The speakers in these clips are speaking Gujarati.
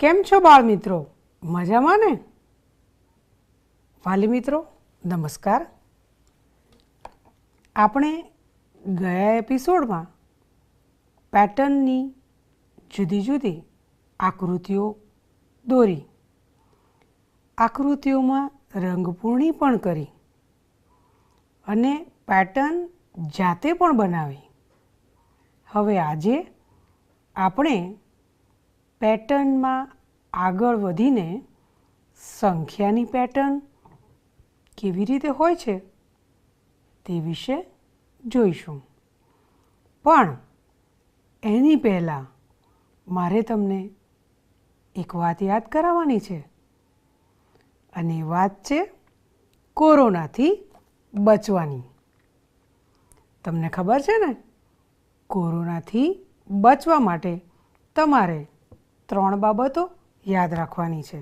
કેમ છો બાળ મિત્રો? મજામાં ને? વાલી મિત્રો નમસ્કાર. આપણે ગયા એપિસોડમાં પેટર્નની જુદી જુદી આકૃતિઓ દોરી, આકૃતિઓમાં રંગપૂર્ણી પણ કરી અને પેટર્ન જાતે પણ બનાવી. હવે આજે આપણે પેટર્નમાં આગળ વધીને સંખ્યાની પેટર્ન કેવી રીતે હોય છે તે વિશે જોઈશું. પણ એની પહેલાં મારે તમને એક વાત યાદ કરાવવાની છે, અને એ વાત છે કોરોનાથી બચવાની. તમને ખબર છે ને, કોરોનાથી બચવા માટે તમારે 3 બાબતો યાદ રાખવાની છે.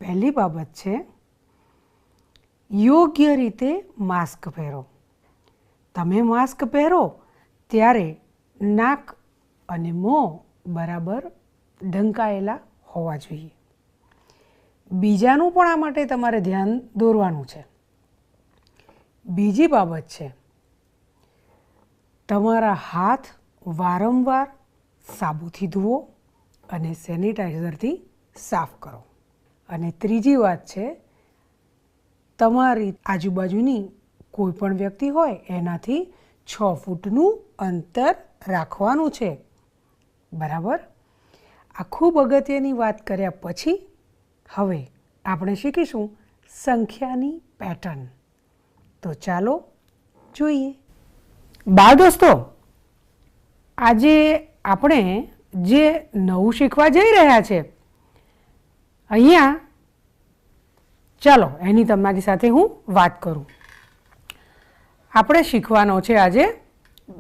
પહેલી બાબત છે યોગ્ય રીતે માસ્ક પહેરો. તમે માસ્ક પહેરો ત્યારે નાક અને મોં બરાબર ઢંકાયેલા હોવા જોઈએ. બીજાનું પણ આ માટે તમારે ધ્યાન દોરવાનું છે. બીજી બાબત છે તમારા હાથ વારંવાર સાબુથી ધુઓ અને સેનિટાઈઝરથી સાફ કરો. અને ત્રીજી વાત છે, તમારી આજુબાજુની કોઈ પણ વ્યક્તિ હોય એનાથી 6 ફૂટનું અંતર રાખવાનું છે. બરાબર? આ ખૂબ અગત્યની વાત કર્યા પછી હવે આપણે શીખીશું સંખ્યાની પેટર્ન. તો ચાલો જોઈએ. બાળ દોસ્તો, આજે આપણે જે નવું શીખવા જઈ રહ્યા છે, અહીંયા ચાલો એની તમારી સાથે હું વાત કરું. આપણે શીખવાનો છે આજે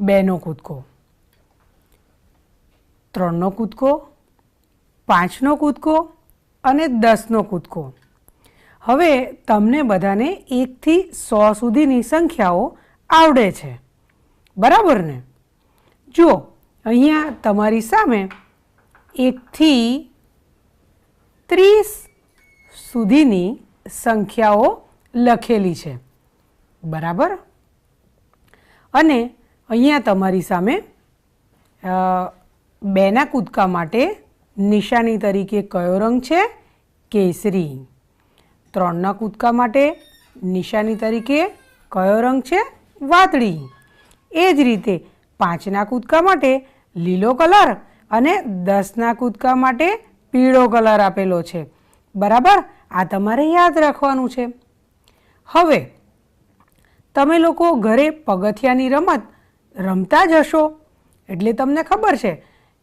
2નો કૂદકો, 3નો કૂદકો, 5નો કૂદકો અને 10નો કૂદકો. હવે તમને બધાને 1 થી 100 સુધીની સંખ્યાઓ આવડે છે, બરાબર ને? જુઓ, અહીંયા તમારી સામે 1 થી 30 સુધીની સંખ્યાઓ લખેલી છે, બરાબર? અને અહીંયા તમારી સામે 2ના કૂદકા માટે નિશાની તરીકે કયો રંગ છે? કેસરી. 3ના કૂદકા માટે નિશાની તરીકે કયો રંગ છે? વાદળી. એ જ રીતે 5ના કૂદકા માટે લીલો કલર અને 10ના કૂદકા માટે પીળો કલર આપેલો છે, બરાબર? આ તમારે યાદ રાખવાનું છે. હવે તમે લોકો ઘરે પગથિયાની રમત રમતા જ હશો, એટલે તમને ખબર છે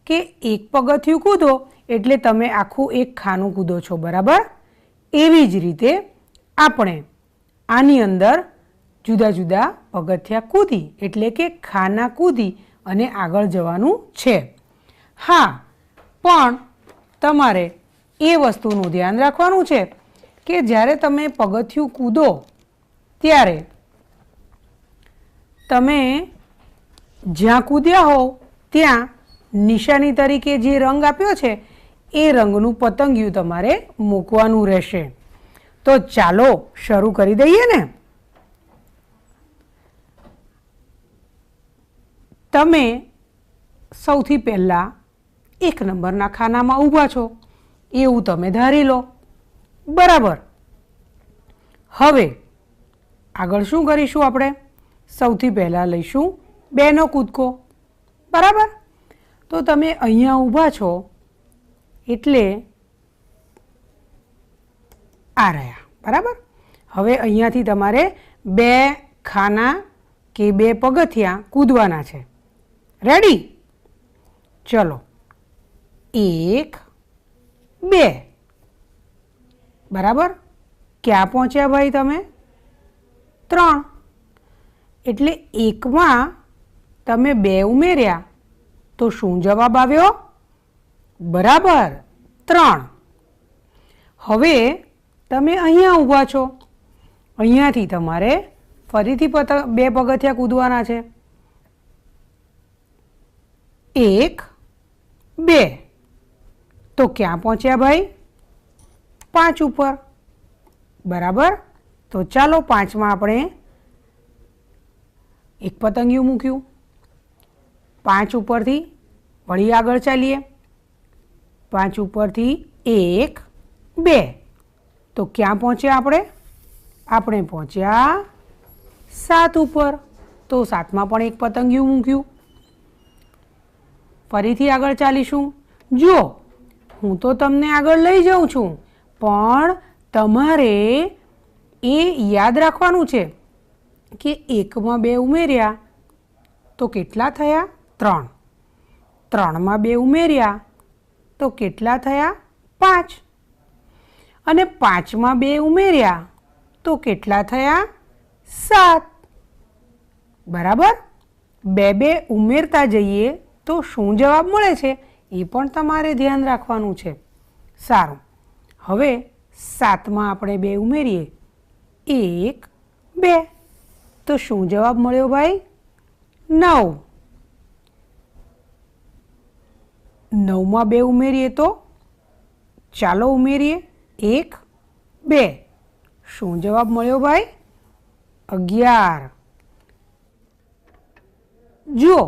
કે 1 પગથિયું કૂદો એટલે તમે આખું 1 ખાનું કૂદો છો, બરાબર? એવી જ રીતે આપણે આની અંદર જુદા જુદા પગથિયા કૂદી એટલે કે ખાના કૂદી અને આગળ જવાનું છે. હા, પણ તમારે એ વસ્તુનું ધ્યાન રાખવાનું છે કે જ્યારે તમે પગથિયું કૂદો ત્યારે તમે જ્યાં કૂદ્યા હોવ ત્યાં નિશાની તરીકે જે રંગ આપ્યો છે એ રંગનું પતંગિયું તમારે મૂકવાનું રહેશે. તો ચાલો શરૂ કરી દઈએ ને. તમે સૌથી પહેલાં 1 નંબરના ખાનામાં ઊભા છો એવું તમે ધારી લો, બરાબર? હવે આગળ શું કરીશું? આપણે સૌથી પહેલાં લઈશું 2નો કૂદકો, બરાબર? તો તમે અહીંયા ઊભા છો એટલે આ રહ્યા, બરાબર? હવે અહીંયાથી તમારે 2 ખાના કે 2 પગથિયાં કૂદવાના છે. રેડી? ચલો, 1 2. બરાબર? ક્યાં પહોંચ્યા ભાઈ તમે? 3. એટલે 1માં તમે 2 ઉમેર્યા તો શું જવાબ આવ્યો? બરાબર, 3. હવે તમે અહીંયા ઊભા છો, અહીંયાથી તમારે ફરીથી 2 પગથિયાં કૂદવાના છે. 1 2. તો ક્યાં પહોંચ્યા ભાઈ? 5 ઉપર, બરાબર. તો ચાલો 5માં આપણે એક પતંગિયું મૂક્યું. 5 ઉપરથી વળી આગળ ચાલીએ. 5 ઉપરથી 1 2, તો ક્યાં પહોંચ્યા આપણે? આપણે પહોંચ્યા 7 ઉપર. તો 7માં પણ એક પતંગિયું મૂક્યું. ફરીથી આગળ ચાલીશું. જુઓ, હું તો તમને આગળ લઈ જાઉં છું, પણ તમારે એ યાદ રાખવાનું છે કે 1માં 2 ઉમેર્યા તો કેટલા થયા? 3. 3માં 2 ઉમેર્યા તો કેટલા થયા? 5. અને 5માં 2 ઉમેર્યા તો કેટલા થયા? 7. બરાબર. 2 ઉમેરતા જઈએ તો શું જવાબ મળે છે એ પણ તમારે ધ્યાન રાખવાનું છે. સારું, હવે 7માં આપણે 2 ઉમેરીએ, 1 2, તો શું જવાબ મળ્યો ભાઈ? 9. 9માં 2 ઉમેરીએ તો ચાલો ઉમેરીએ, 1 2, શું જવાબ મળ્યો ભાઈ? 11. જુઓ,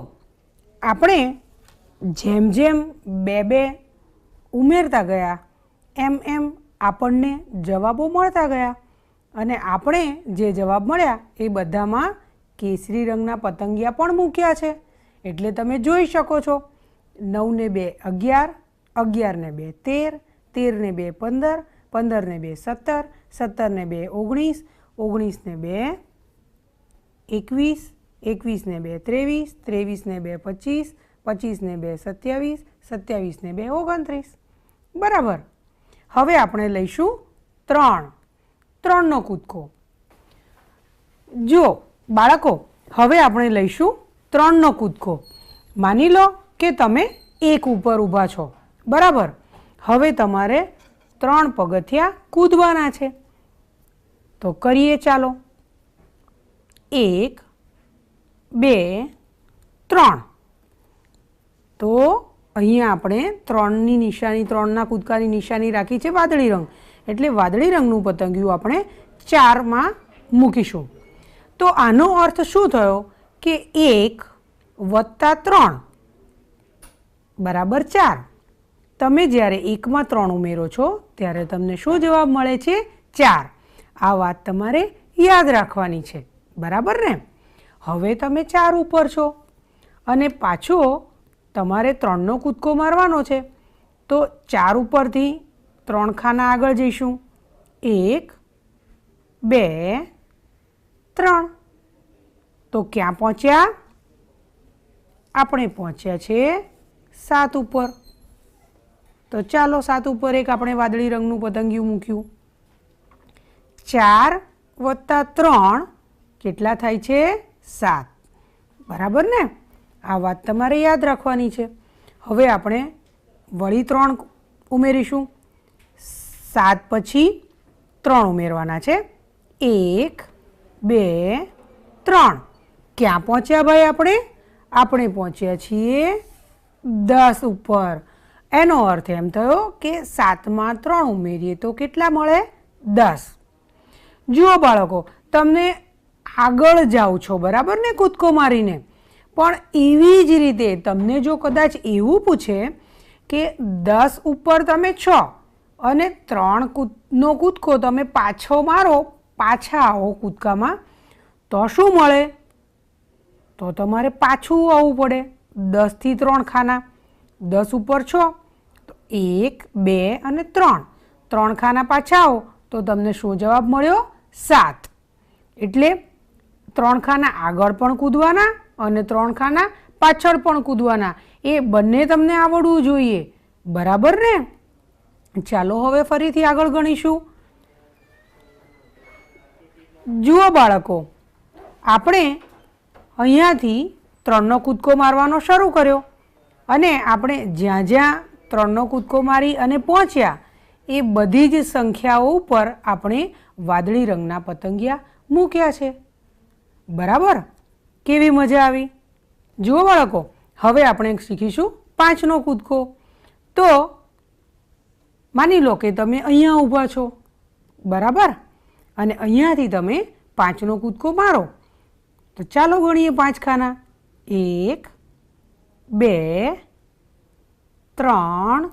આપણે જેમ જેમ 2 ઉમેરતા ગયા એમ એમ આપણને જવાબો મળતા ગયા, અને આપણે જે જવાબ મળ્યા એ બધામાં કેસરી રંગના પતંગિયા પણ મૂક્યા છે. એટલે તમે જોઈ શકો છો, 9 ને 2 11, 11 ને 2 13, 13 ને 2 15, 15 ને 2 17, 17 ને 2 19, 19 ને 2 21, 21 ને 2 23, 23 ને 2 25, 25 ને 2 27, 27 ને 2 29. બરાબર. હવે આપણે લઈશું 3. 3નો કૂદકો. જુઓ બાળકો, હવે આપણે લઈશું 3નો કૂદકો. માની લો કે તમે 1 ઉપર ઊભા છો, બરાબર. હવે તમારે 3 પગથિયા કૂદવાના છે. તો કરીએ ચાલો. 1 2 3. તો અહીંયા આપણે 3ની નિશાની, 3ના કૂદકાની નિશાની રાખી છે વાદળી રંગ. એટલે વાદળી રંગનું પતંગિયું આપણે 4માં મૂકીશું. તો આનો અર્થ શું થયો કે 1 વત્તા 3 બરાબર 4. તમે જ્યારે 1માં 3 ઉમેરો છો ત્યારે તમને શું જવાબ મળે છે? 4. આ વાત તમારે યાદ રાખવાની છે, બરાબર ને? હવે તમે 4 ઉપર છો અને પાછો તમારે 3નો કૂદકો મારવાનો છે. તો 4 ઉપરથી 3 ખાના આગળ જઈશું. 1 2 3. તો ક્યાં પહોંચ્યા? આપણે પહોંચ્યા છે 7 ઉપર. તો ચાલો 7 ઉપર એક આપણે વાદળી રંગનું પતંગિયું મૂક્યું. 4 વત્તા 3 કેટલા થાય છે? 7. બરાબર ને? આ વાત તમારે યાદ રાખવાની છે. હવે આપણે વળી 3 ઉમેરીશું. 7 પછી 3 ઉમેરવાના છે. 1 2 3. ક્યાં પહોંચ્યા ભાઈ આપણે? આપણે પહોંચ્યા છીએ 10 ઉપર. એનો અર્થ એમ થયો કે 7માં 3 ઉમેરીએ તો કેટલા મળે? 10. જુઓ બાળકો, તમને આગળ જાઓ છો, બરાબર ને, કૂદકો મારીને. પણ એવી જ રીતે તમને જો કદાચ એવું પૂછે કે 10 ઉપર તમે છો અને 3નો કૂદકો તમે પાછો મારો, પાછા આવો કૂદકામાં, તો શું મળે? તો તમારે પાછું આવવું પડે. 10થી 3 ખાના. 10 ઉપર છો તો 1 2 અને 3. 3 ખાના પાછા આવો તો તમને શું જવાબ મળ્યો? 7. એટલે 3 ખાના આગળ પણ કૂદવાના અને 3 ખાના પાછળ પણ કૂદવાના. એ બંને તમને આવડવું જોઈએ, બરાબર ને? ચાલો હવે ફરીથી આગળ ગણીશું. જુઓ બાળકો, આપણે અહીંયાથી 3નો કૂદકો મારવાનો શરૂ કર્યો અને આપણે જ્યાં જ્યાં 3નો કૂદકો મારી અને પહોંચ્યા એ બધી જ સંખ્યાઓ ઉપર આપણે વાદળી રંગના પતંગિયા મૂક્યા છે, બરાબર? કેવી મજા આવી? જુઓ બાળકો, હવે આપણે શીખીશું 5નો કૂદકો. તો માની લો કે તમે અહીંયા ઊભા છો, બરાબર, અને અહીંયાથી તમે 5નો કૂદકો મારો. તો ચાલો ગણીએ 5 ખાના. 1 2 3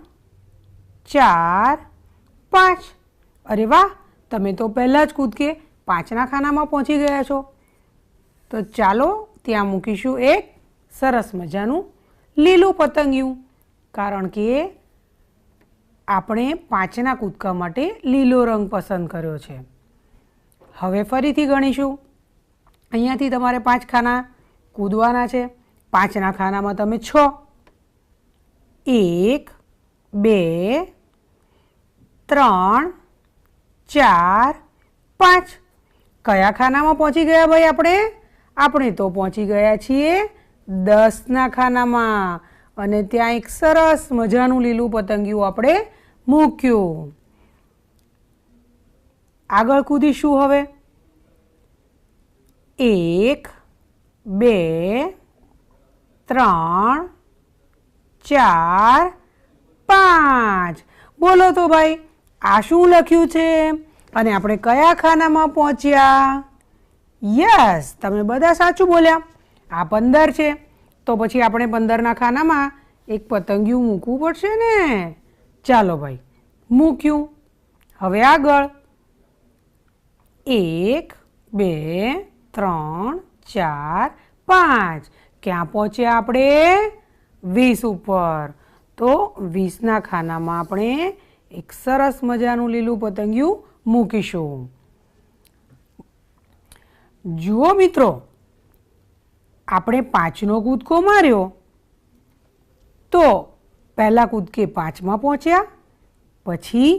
4 5. અરે વાહ, તમે તો પહેલાં જ કૂદકે 5ના ખાનામાં પહોંચી ગયા છો. તો ચાલો ત્યાં મૂકીશું એક સરસ મજાનું લીલું પતંગિયું, કારણ કે આપણે 5ના કૂદકા માટે લીલો રંગ પસંદ કર્યો છે. હવે ફરીથી ગણીશું. અહીંયાથી તમારે 5 ખાના કૂદવાના છે. 5ના ખાનામાં તમે 6. 1 2 3 4 5. કયા ખાનામાં પહોંચી ગયા ભાઈ આપણે? આપણે તો પહોંચી ગયા છીએ 10ના ખાનામાં, અને ત્યાં એક સરસ મજાનું લીલું પતંગિયું આપણે મૂક્યું. આગળ કૂદીશું હવે. 1 2 3 4 5. બોલો તો ભાઈ, આ શું લખ્યું છે અને આપણે કયા ખાનામાં પહોંચ્યા? યસ, તમે બધા સાચું બોલ્યા. આ 15 છે, તો પછી આપણે 15ના ખાનામાં એક પતંગિયું મૂકવું પડશે ને. ચાલો ભાઈ, મૂક્યું. હવે આગળ 1 2 3 4 5. ક્યાં પહોંચ્યા આપણે? 20 ઉપર. તો 20ના ખાનામાં આપણે એક સરસ મજાનું લીલું પતંગિયું મૂકીશું. જુઓ મિત્રો, આપણે 5નો કૂદકો માર્યો, તો પહેલા કૂદકે 5માં પહોંચ્યા, પછી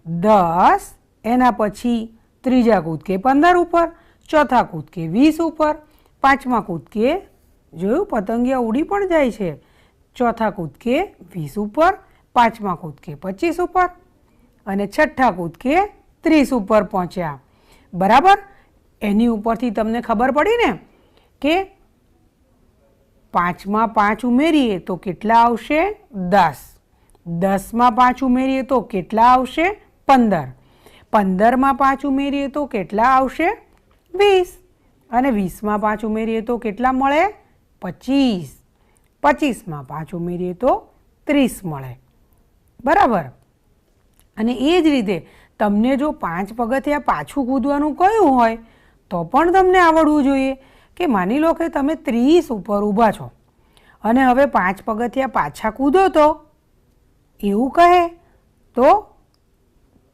10, એના પછી ત્રીજા કૂદકે 15 ઉપર, ચોથા કૂદકે 20 ઉપર, 5મા કૂદકે જોયું પતંગિયા ઉડી પણ જાય છે, ચોથા કૂદકે 20 ઉપર, 5મા કૂદકે 25 ઉપર, અને છઠ્ઠા કૂદકે 30 ઉપર પહોંચ્યા. બરાબર, એની ઉપરથી તમને ખબર પડી ને કે 5માં 5 ઉમેરીએ તો કેટલા આવશે? 10. 10માં 5 ઉમેરીએ તો કેટલા આવશે? 15. 15માં 5 ઉમેરીએ તો કેટલા આવશે? 20. અને 20માં 5 ઉમેરીએ તો કેટલા મળે? 25. 25માં 5 ઉમેરીએ તો 30 મળે. બરાબર. અને એ જ રીતે તમને જો 5 પગથિયાં પાછું કૂદવાનું કહ્યું હોય તો પણ તમને આવડવું જોઈએ કે માની લો કે તમે 30 ઉપર ઊભા છો અને હવે 5 પગથિયાં પાછા કૂદો, તો એવું કહે તો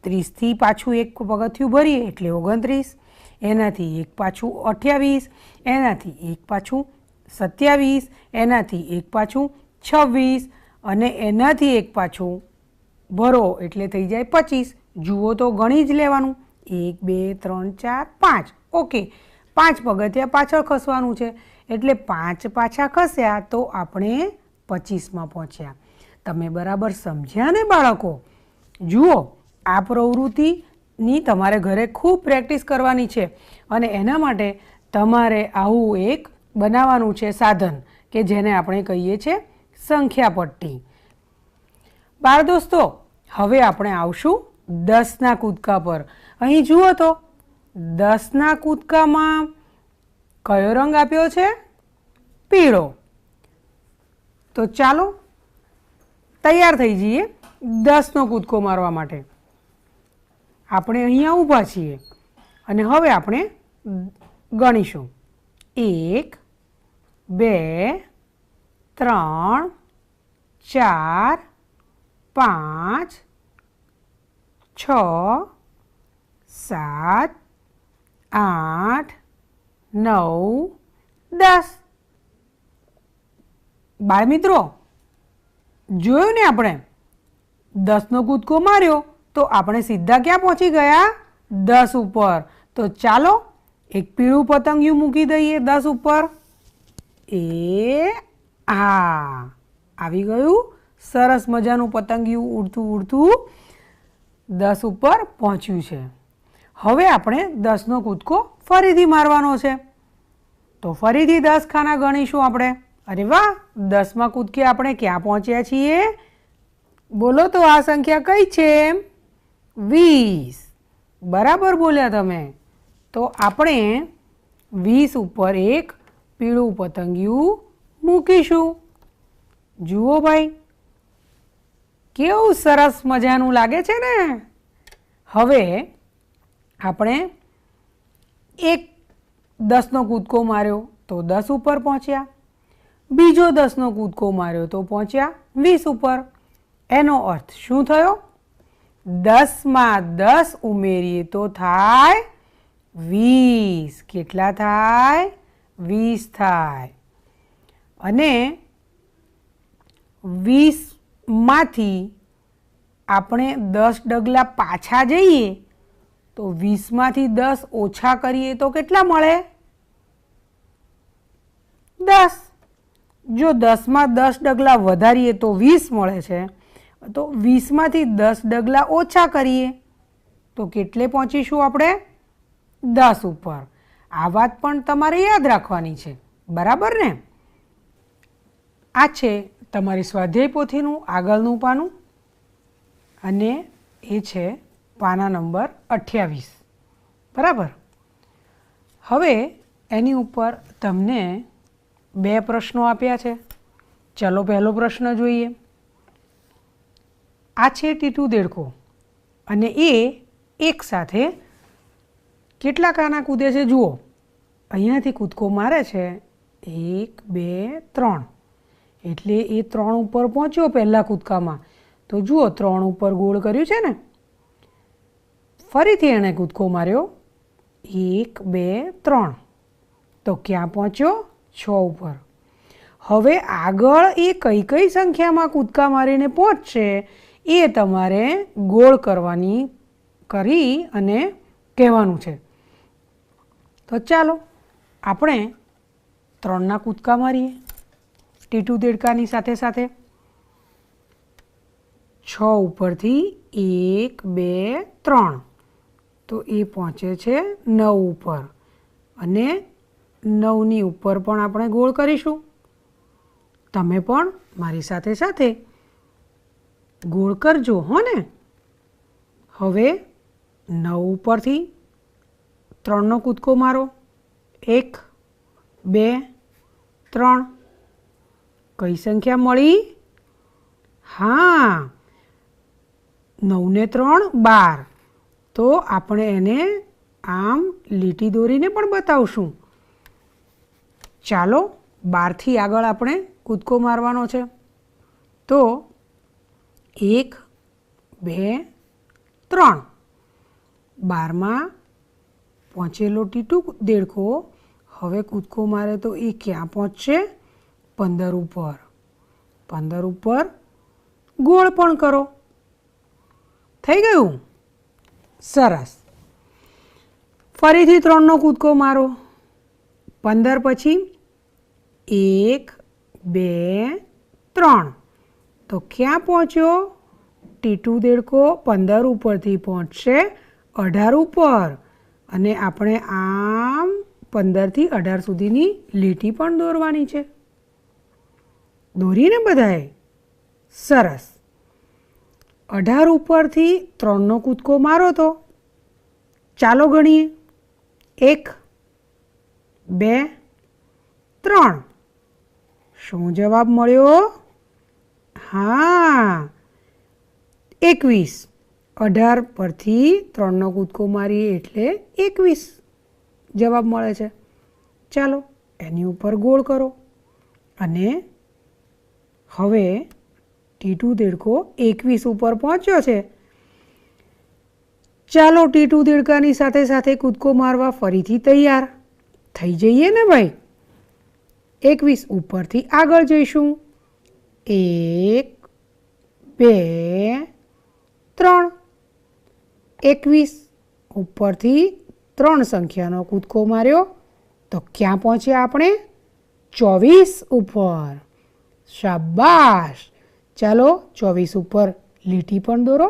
30થી પાછું એક પગથિયું ભરીએ એટલે 29, એનાથી એક પાછું 28, એનાથી એક પાછું 27, એનાથી એક પાછું 26, અને એનાથી એક પાછું ભરો એટલે થઈ જાય 25. જુઓ તો ગણી જ લેવાનું. 1 2 3 4 5. ઓકે, 5 પગથિયાં પાછળ ખસવાનું છે એટલે 5 પાછા ખસ્યા તો આપણે 25માં પહોંચ્યા. તમે બરાબર સમજ્યા ને બાળકો? જુઓ, આ પ્રવૃત્તિની તમારે ઘરે ખૂબ પ્રેક્ટિસ કરવાની છે, અને એના માટે તમારે આવું એક બનાવવાનું છે સાધન કે જેને આપણે કહીએ છીએ સંખ્યા પટ્ટી. બાળ દોસ્તો, હવે આપણે આવશું 10ના કૂદકા પર. અહીં જુઓ તો 10ના કૂદકામાં કયો રંગ આપ્યો છે? પીળો. તો ચાલો તૈયાર થઈ જઈએ 10નો કૂદકો મારવા માટે. આપણે અહીંયા ઊભા છીએ અને હવે આપણે ગણીશું. 1 2 3 4 5 6 7 8 9 10. બાળમિત્રો, જોયું ને આપણે 10નો કૂદકો માર્યો તો આપણે સીધા ક્યાં પહોંચી ગયા? 10 ઉપર. તો ચાલો એક પીળું પતંગિયું મૂકી દઈએ 10 ઉપર. હા, આવી ગયું સરસ મજાનું પતંગિયું ઉડતું ઉડતું 10 ઉપર પહોંચ્યું છે. હવે આપણે 10નો કૂદકો ફરીથી મારવાનો છે. તો ફરીથી 10 ખાના ગણીશું આપણે. અરે વાહ, 10મા કૂદકે આપણે ક્યાં પહોંચ્યા છીએ? બોલો તો આ સંખ્યા કઈ છે? 20. બરાબર બોલ્યા તમે. તો આપણે 20 ઉપર એક પીળું પતંગિયું મૂકીશું. જુઓ ભાઈ, કેવું સરસ મજાનું લાગે છે ને. હવે આપણે એક 10નો કૂદકો માર્યો તો 10 ઉપર પહોંચ્યા. બીજો 10નો કૂદકો માર્યો તો પહોંચ્યા 20 ઉપર. એનો અર્થ શું થયો? 10માં 10 ઉમેરીએ તો થાય 20. કેટલા થાય? 20 થાય. અને 20માંથી આપણે 10 ડગલા પાછા જઈએ તો 20માંથી 10 ઓછા કરીએ તો કેટલા મળે? 10. જો 10માં 10 ડગલા વધારીએ તો 20 મળે છે. તો 20માંથી 10 ડગલા ઓછા કરીએ તો કેટલે પહોંચીશું આપણે? 10 ઉપર. આ વાત પણ તમારે યાદ રાખવાની છે. બરાબર ને? આ છે તમારી સ્વાધ્યાય પોથીનું આગળનું પાનું અને એ છે પાના નંબર 28. બરાબર. હવે એની ઉપર તમને 2 પ્રશ્નો આપ્યા છે. ચલો પહેલો પ્રશ્ન જોઈએ. આ છે ટીટુ દેડકો અને એ એક સાથે કેટલા કાના કૂદે છે જુઓ. અહીંયાથી કૂદકો મારે છે 1 2 3 એટલે એ 3 ઉપર પહોંચ્યો પહેલાં કૂદકામાં. તો જુઓ 3 ઉપર ગોળ કર્યું છે ને. ફરીથી એણે કૂદકો માર્યો 1 2 3 તો ક્યાં પહોંચ્યો? 6 ઉપર. હવે આગળ એ કઈ કઈ સંખ્યામાં કૂદકા મારીને પહોંચશે એ તમારે ગોળ કરી અને કહેવાનું છે. તો ચાલો આપણે 3ના કૂદકા મારીએ ટીટુ દેડકાની સાથે સાથે. 6 ઉપરથી 1 2 3 તો એ પહોંચે છે 9 ઉપર અને 9ની ઉપર પણ આપણે ગોળ કરીશું. તમે પણ મારી સાથે સાથે ગોળ કરજો હો ને. હવે 9 ઉપરથી 3નો કૂદકો મારો 1 2 3 કઈ સંખ્યા મળી? હા, 9 ને 3 12. તો આપણે એને આમ લીટી દોરીને પણ બતાવશું. ચાલો 12થી આગળ આપણે કૂદકો મારવાનો છે. તો 1 2 3 12માં પહોંચેલો ટીટુ દેડકો હવે કૂદકો મારે તો એ ક્યાં પહોંચશે? 15 ઉપર. 15 ઉપર ગોળ પણ કરો. થઈ ગયું? સરસ. ફરીથી 3નો કૂદકો મારો. 15 પછી 1 2 3 તો ક્યાં પહોંચ્યો? ટીટુ દેડકો 15 ઉપરથી પહોંચશે 18 ઉપર અને આપણે આમ 15થી 18 સુધીની લીટી પણ દોરવાની છે. દોરીને બધાએ? સરસ. 18 ઉપરથી 3નો કૂદકો મારો તો ચાલો ગણીએ. 1 2 3 શું જવાબ મળ્યો? હા, 21. 18 પરથી 3નો કૂદકો મારીએ એટલે 21 જવાબ મળે છે. ચાલો એની ઉપર ગોળ કરો અને હવે ટીટુ દેડકો 21 ઉપર પહોંચ્યો છે. ચાલો ટીટુ દેડકાની સાથે સાથે કૂદકો મારવા ફરીથી તૈયાર થઈ જઈએ ને ભાઈ. 21 ઉપરથી આગળ જઈશું. 1 2 3 21 ઉપરથી 3 સંખ્યાનો કૂદકો માર્યો તો ક્યાં પહોંચ્યા આપણે? 24 ઉપર. શાબાશ. ચાલો 24 ઉપર લીટી પણ દોરો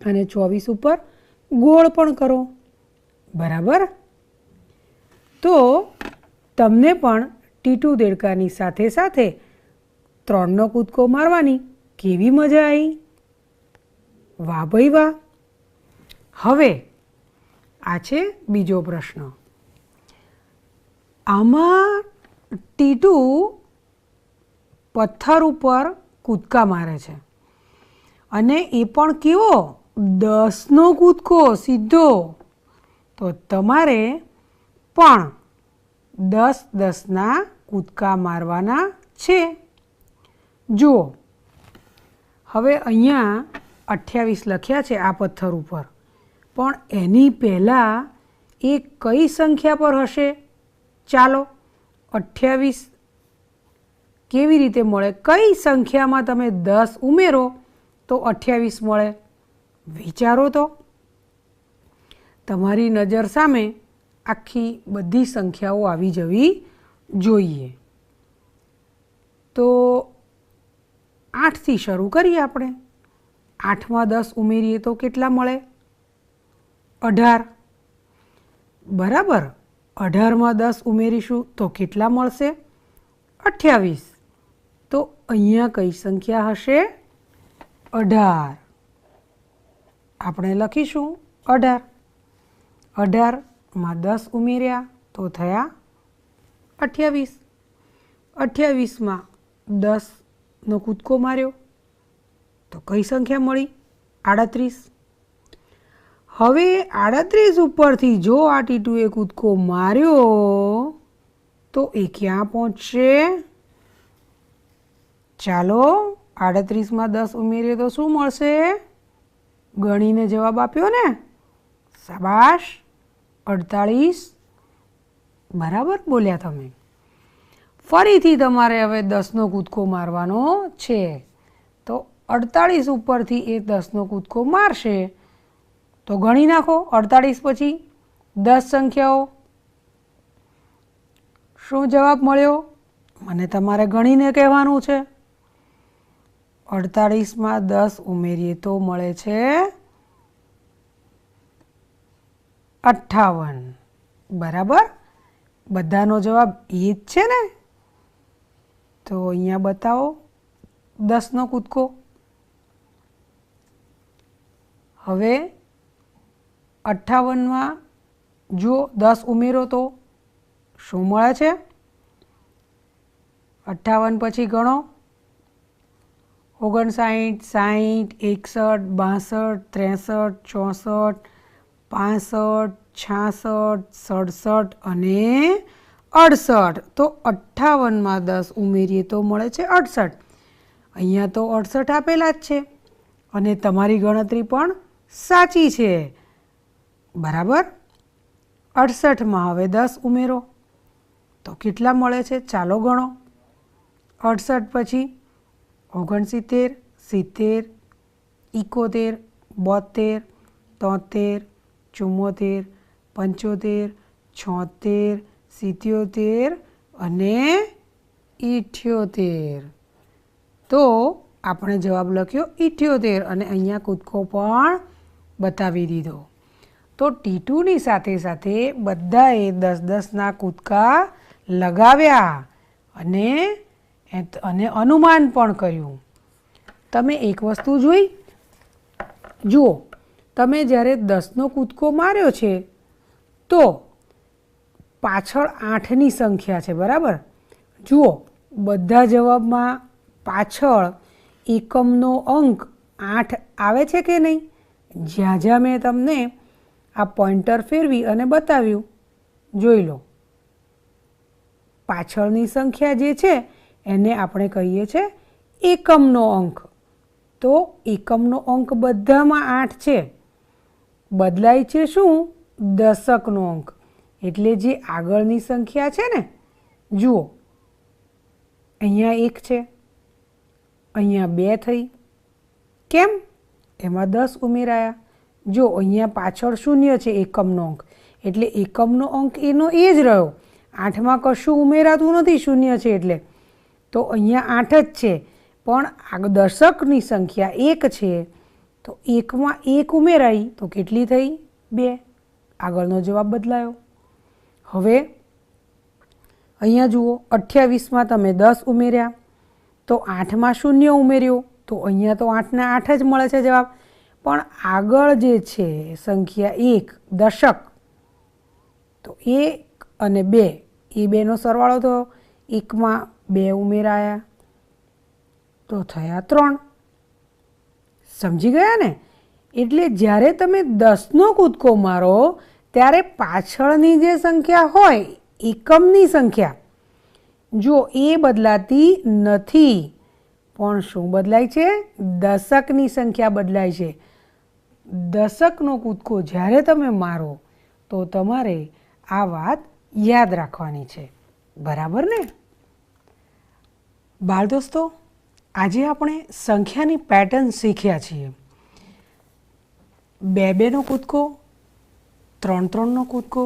અને 24 ઉપર ગોળ પણ કરો. બરાબર. તો તમને પણ ટીટુ દેડકાની સાથે સાથે 3નો કૂદકો મારવાની કેવી મજા આવી? વાહ ભાઈ વાહ. હવે આ છે બીજો પ્રશ્ન. આમાં ટીટુ પથ્થર ઉપર કૂદકા મારે છે અને એ પણ કેવો 10નો કૂદકો સીધો. તો તમારે પણ 10-10ના કૂદકા મારવાના છે. જુઓ, હવે અહીંયા 28 લખ્યા છે આ પથ્થર ઉપર, પણ એની પહેલાં એ કઈ સંખ્યા પર હશે? ચાલો 28 કેવી રીતે મળે? કઈ સંખ્યામાં તમે 10 ઉમેરો તો 28 મળે? વિચારો તો. તમારી નજર સામે આખી બધી સંખ્યાઓ આવી જવી જોઈએ. તો 8થી શરૂ કરીએ આપણે. 8માં 10 ઉમેરીએ તો કેટલા મળે? 18. બરાબર. 18માં 10 ઉમેરીશું તો કેટલા મળશે? 28. તો અહીંયા કઈ સંખ્યા હશે? 18. આપણે લખીશું 18. 18માં 10 ઉમેર્યા તો થયા 28. 28માં 10નો કૂદકો માર્યો તો કઈ સંખ્યા મળી? 38. હવે 38 ઉપરથી જો આ ટીટુએ કૂદકો માર્યો તો એ ક્યાં પહોંચશે? ચાલો 38માં 10 ઉમેરીએ તો શું મળશે? ગણીને જવાબ આપ્યો ને? શાબાશ, 48. બરાબર બોલ્યા તમે. ફરીથી તમારે હવે 10નો કૂદકો મારવાનો છે. તો 48 ઉપરથી એ 10નો કૂદકો મારશે તો ગણી નાખો 48 પછી 10 સંખ્યાઓ. શું જવાબ મળ્યો? મને તમારે ગણીને કહેવાનું છે. 48માં 10 ઉમેરીએ તો મળે છે 58. બરાબર. બધાનો જવાબ એ જ છે ને? તો અહીંયા બતાવો 10નો કૂદકો. હવે 58માં જો 10 ઉમેરો તો શું મળે છે? 58 પછી ગણો. 59, 60, 61, 62, 63, 64, 65, 66 અને 68. તો 58માં 10 ઉમેરીએ તો મળે છે 68. અહીંયા તો 68 આપેલા જ છે અને તમારી ગણતરી પણ સાચી છે. બરાબર. 68માં હવે 10 ઉમેરો તો કેટલા મળે છે? ચાલો ગણો. 68 પછી 69, 70, 71, 72, 73, 74, 75, 76, 77 અને 78. તો આપણે જવાબ લખ્યો 78 અને અહીંયા કૂદકો પણ બતાવી દીધો. તો ટીટુની સાથે સાથે બધાએ 10-10ના કૂદકા લગાવ્યા અને અનુમાન પણ કર્યું. તમે એક વસ્તુ જોઈ? જુઓ, તમે જ્યારે 10નો કૂદકો માર્યો છે તો પાછળ 8ની સંખ્યા છે. બરાબર. જુઓ, બધા જવાબમાં પાછળ એકમનો અંક 8 આવે છે કે નહીં? જ્યાં જ્યાં મેં તમને આ પોઈન્ટર ફેરવી અને બતાવ્યું, જોઈ લો. પાછળની સંખ્યા જે છે એને આપણે કહીએ છીએ એકમનો અંક. તો એકમનો અંક બધામાં 8 છે. બદલાય છે શું? દશકનો અંક. એટલે જે આગળની સંખ્યા છે ને, જુઓ અહીંયા 1 છે, અહીંયા 2 થઈ. કેમ? એમાં 10 ઉમેરાયા. જો અહીંયા પાછળ 0 છે એકમનો અંક, એટલે એકમનો અંક એનો એ જ રહ્યો. 8માં કશું ઉમેરાતું નથી, 0 છે એટલે. તો અહીંયા 8 જ છે, પણ આ દશકની સંખ્યા 1 છે તો 1માં 1 ઉમેરાઈ તો કેટલી થઈ? 2. આગળનો જવાબ બદલાયો. હવે અહીંયા જુઓ, 28માં તમે 10 ઉમેર્યા તો 8માં 0 ઉમેર્યો તો અહીંયા તો 8ના 8 જ મળે છે જવાબ. પણ આગળ જે છે સંખ્યા 1 દશક, તો 1 અને 2 એ બેનો સરવાળો થયો, 1માં 2 ઉમેરાયા તો થયા 3. સમજી ગયા ને? એટલે જ્યારે તમે 10નો કૂદકો મારો ત્યારે પાછળની જે સંખ્યા હોય એકમની સંખ્યા, જો એ બદલાતી નથી, પણ શું બદલાય છે? દશકની સંખ્યા બદલાય છે. દશકનો કૂદકો જ્યારે તમે મારો તો તમારે આ વાત યાદ રાખવાની છે. બરાબર ને? બાળ દોસ્તો, આજે આપણે સંખ્યાની પેટર્ન શીખ્યા છીએ. 2-2નો કૂદકો, 3-3નો કૂદકો,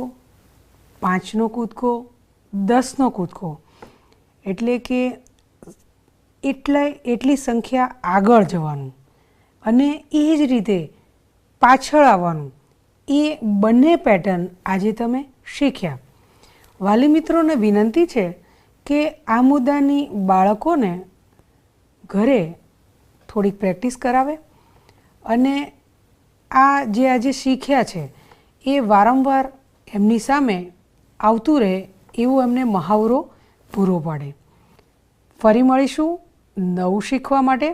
5નો કૂદકો, 10નો કૂદકો. એટલે કે એટલી સંખ્યા આગળ જવાનું અને એ જ રીતે પાછળ આવવાનું. એ બંને પેટર્ન આજે તમે શીખ્યા. વાલી મિત્રોને વિનંતી છે કે આ મુદ્દાની બાળકોને ઘરે થોડીક પ્રેક્ટિસ કરાવે અને આ જે આજે શીખ્યા છે એ વારંવાર એમની સામે આવતું રહે એવું એમને મહાવરો પૂરો પાડે. ફરી મળીશું નવું શીખવા માટે.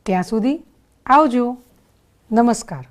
ત્યાં સુધી આવજો. નમસ્કાર.